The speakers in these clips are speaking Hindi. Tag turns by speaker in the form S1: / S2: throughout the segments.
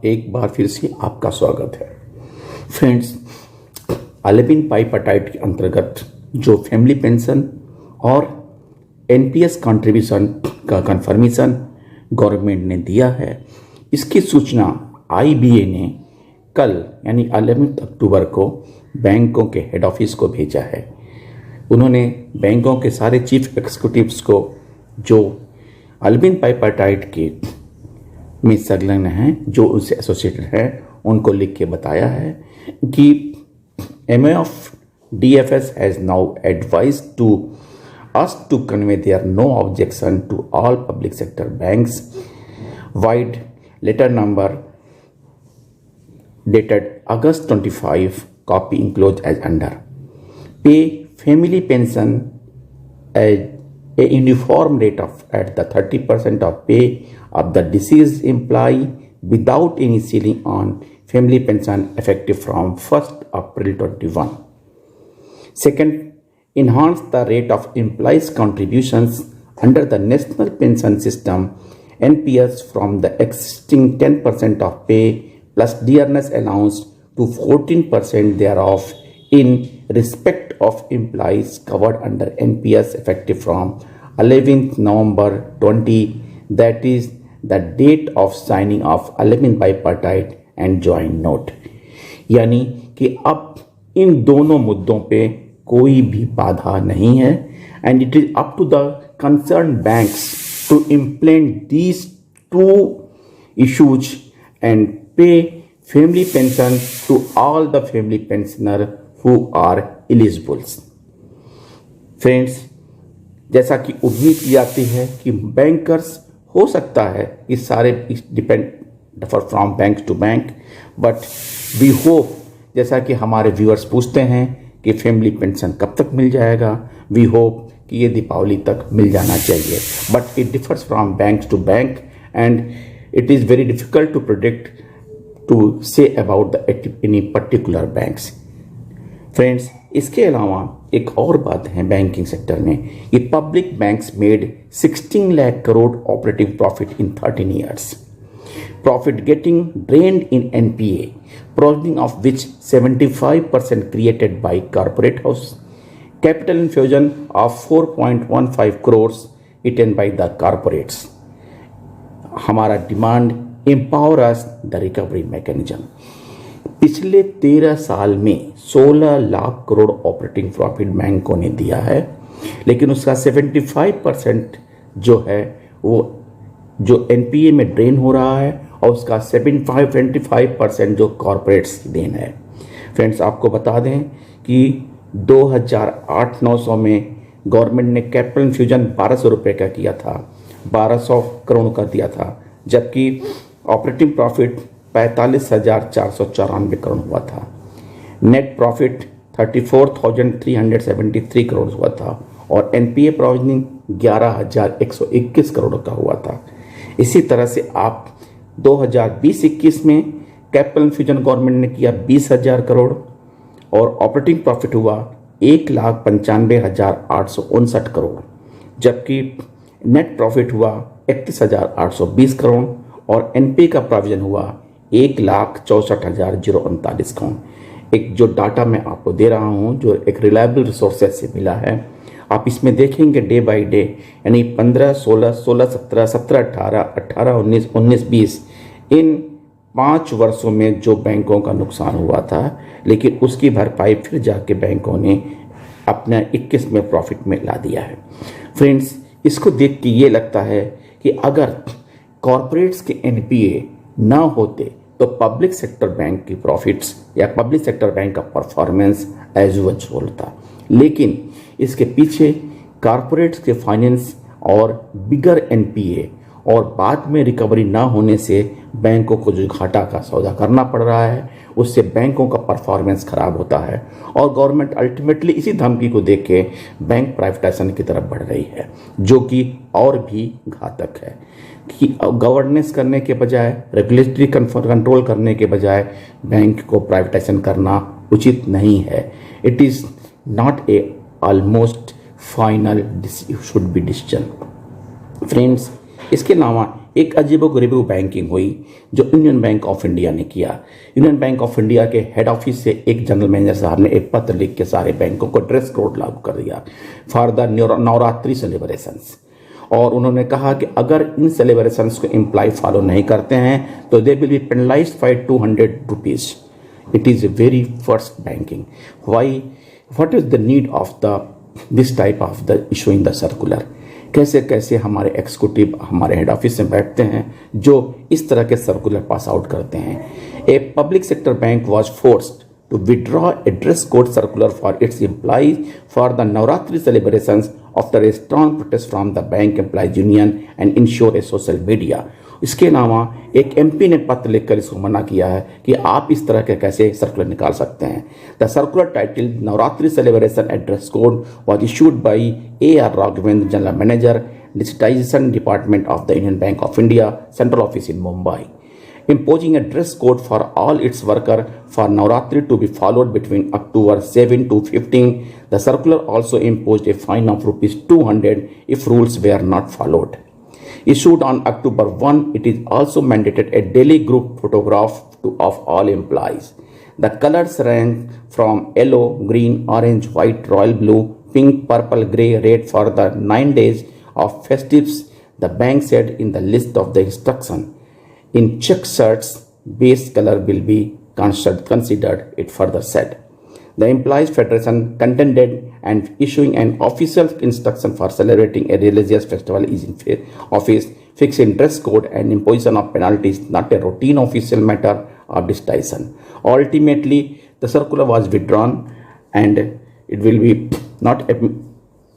S1: एक बार फिर से आपका स्वागत है। फ्रेंड्स, अलेविन बाइपार्टाइट के अंतर्गत जो फैमिली पेंशन और एनपीएस कंट्रीब्यूशन का कंफर्मेशन गवर्नमेंट ने दिया है, इसकी सूचना आईबीए ने कल यानी 11 अक्टूबर को बैंकों के हेड ऑफिस को भेजा है। उन्होंने बैंकों के सारे चीफ एग्जीक्यूटिव्स को जो अलेविन बाइपार्टाइट के में संलग्न हैं, जो उनसे एसोसिएटेड हैं, उनको लिख के बताया है कि MA of DFS has now advised to us to convey their no objection to all public sector banks wide letter number dated August 25, copy enclosed as under. Pay family pension at a uniform rate of at the 30% of pay of the deceased employee without any ceiling on family pension effective from 1st April 21. Second, enhance the rate of employees' contributions under the National Pension System NPS from the existing 10% of pay plus dearness allowance to 14% thereof in respect of employees covered under NPS effective from 11th November 20, that is the date of signing of 11 bipartite and joint note। यानी कि अब इन दोनों मुद्दों पे कोई भी बाधा नहीं है and it is up to the concern banks to implement these two issues and pay family pension to all the family pensioner who are eligibles. Friends, जैसा कि उम्मीद की जाती है कि बैंकर्स हो सकता है कि सारे depend differ from bank to bank, but we hope, जैसा कि हमारे व्यूअर्स पूछते हैं कि फैमिली पेंशन कब तक मिल जाएगा, वी होप कि ये दीपावली तक मिल जाना चाहिए, but it differs from bank to bank and it is very difficult to predict to say about the any particular banks. Friends, इसके अलावा एक और बात है बैंकिंग सेक्टर में कि public banks made 16 lakh crore operating profit in 13 years, profit getting drained in NPA, provisioning of which 75% created by corporate house, capital infusion of 4.15 crores eaten by the corporates। हमारा demand empower us the recovery mechanism। पिछले 13 साल में 16 लाख करोड़ ऑपरेटिंग प्रॉफिट बैंकों ने दिया है, लेकिन उसका 75% जो है वो जो एनपीए में ड्रेन हो रहा है और उसका 25% जो कॉरपोरेट्स की देन है। फ्रेंड्स, आपको बता दें कि 2008-900 में गवर्नमेंट ने कैपिटल इन्फ्यूजन 1200 रुपये का किया था, 1200 करोड़ का दिया था, जबकि ऑपरेटिंग प्रॉफिट 45,494 करोड़ हुआ था, नेट प्रॉफिट 34,373 करोड़ हुआ था और एनपीए प्रोविजनिंग 11,121 करोड़ का हुआ था। इसी तरह से आप 2020-21 में कैपिटल इन्फ्यूजन गवर्नमेंट ने किया 20,000 करोड़ और ऑपरेटिंग प्रॉफिट हुआ 1,95,859 करोड़, जबकि नेट प्रॉफिट हुआ 31,820 करोड़ और एनपीए का प्रोविजन हुआ 1,64,039 करोड़। एक जो डाटा मैं आपको दे रहा हूँ, जो एक रिलायबल रिसोर्सेज से मिला है, आप इसमें देखेंगे डे बाय डे, यानी 15, 16, 16, 17, 17, 18, 18, 19, 19, 20 इन 5 वर्षों में जो बैंकों का नुकसान हुआ था, लेकिन उसकी भरपाई फिर जाके बैंकों ने अपना 21 में प्रॉफिट में ला दिया है। फ्रेंड्स, इसको देख के ये लगता है कि अगर कॉरपोरेट्स के एनपीए ना होते तो पब्लिक सेक्टर बैंक की प्रॉफिट्स या पब्लिक सेक्टर बैंक का परफॉर्मेंस एज यूजुअल था, लेकिन इसके पीछे कॉरपोरेट्स के फाइनेंस और बिगर एनपीए और बाद में रिकवरी ना होने से बैंकों को जो घाटा का सौदा करना पड़ रहा है, उससे बैंकों का परफॉर्मेंस खराब होता है और गवर्नमेंट अल्टीमेटली इसी धमकी को देख के बैंक प्राइवेटाइजेशन की तरफ बढ़ रही है, जो कि और भी घातक है कि गवर्नेंस करने के बजाय, रेगुलेटरी कंट्रोल करने के बजाय बैंक को प्राइवेटाइजेशन करना उचित नहीं है। It is not a almost final should be decision. Friends, इसके अलावा एक अजीबोगरीब बैंकिंग हुई जो यूनियन बैंक ऑफ इंडिया ने किया। यूनियन बैंक ऑफ इंडिया के हेड ऑफिस से एक जनरल मैनेजर साहब ने एक पत्र लिख के सारे बैंकों को ड्रेस कोड लागू कर दिया फॉर द नवरात्रि सेलिब्रेशंस, और उन्होंने कहा कि अगर इन सेलिब्रेशंस को एम्प्लॉय फॉलो नहीं करते हैं तो they will be penalised by 200 rupees. It is a very first banking. Why, what is the need of the this type of the issuing the circular? कैसे कैसे हमारे एग्जीक्यूटिव हमारे हेड ऑफिस में बैठते हैं जो इस तरह के सर्कुलर पास आउट करते हैं। A public sector bank was forced to withdraw a dress code circular for its employees for the Navratri celebrations after a strong protest from the bank employees union and ensure a social media। इसके अलावा एक एमपी ने पत्र लिखकर इसको मना किया है कि आप इस तरह के कैसे सर्कुलर निकाल सकते हैं। The circular title Navratri celebration at dress code was issued by AR Raghavendra, general manager digitisation department of the Union Bank of India, central office in Mumbai, imposing a dress code for all its workers for Navratri to be followed between October 7 to 15. The circular also imposed a fine of ₹200 if rules were not followed. Issued on October 1, it is also mandated a daily group photograph of all employees. The colors range from yellow, green, orange, white, royal blue, pink, purple, grey, red for the 9 days of festives, the bank said in the list of the instruction. In check shirts, base color will be considered, it further said. The Employees Federation contended and issuing an official instruction for celebrating a religious festival is in office, fixing dress code and imposition of penalties, not a routine official matter of decision. Ultimately, the circular was withdrawn and it will be not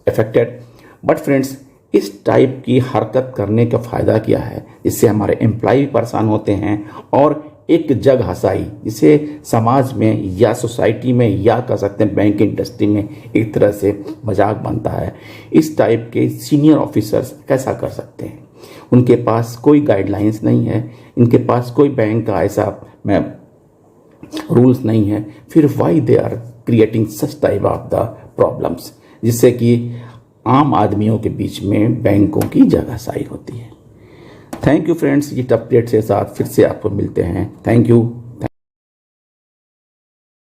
S1: affected. But friends, इस टाइप की हरकत करने का फ़ायदा क्या है? इससे हमारे एम्प्लॉय परेशान होते हैं और एक जग हंसाई जिसे समाज में या सोसाइटी में या कह सकते हैं बैंक इंडस्ट्री में एक तरह से मजाक बनता है। इस टाइप के सीनियर ऑफिसर्स कैसा कर सकते हैं? उनके पास कोई गाइडलाइंस नहीं है, इनके पास कोई बैंक का ऐसा रूल्स नहीं है, फिर why they are creating such type of the problems, जिससे कि आम आदमियों के बीच में बैंकों की जगहसाई होती है। थैंक यू फ्रेंड्स, ये अपडेट के साथ फिर से आपको मिलते हैं। Thank you.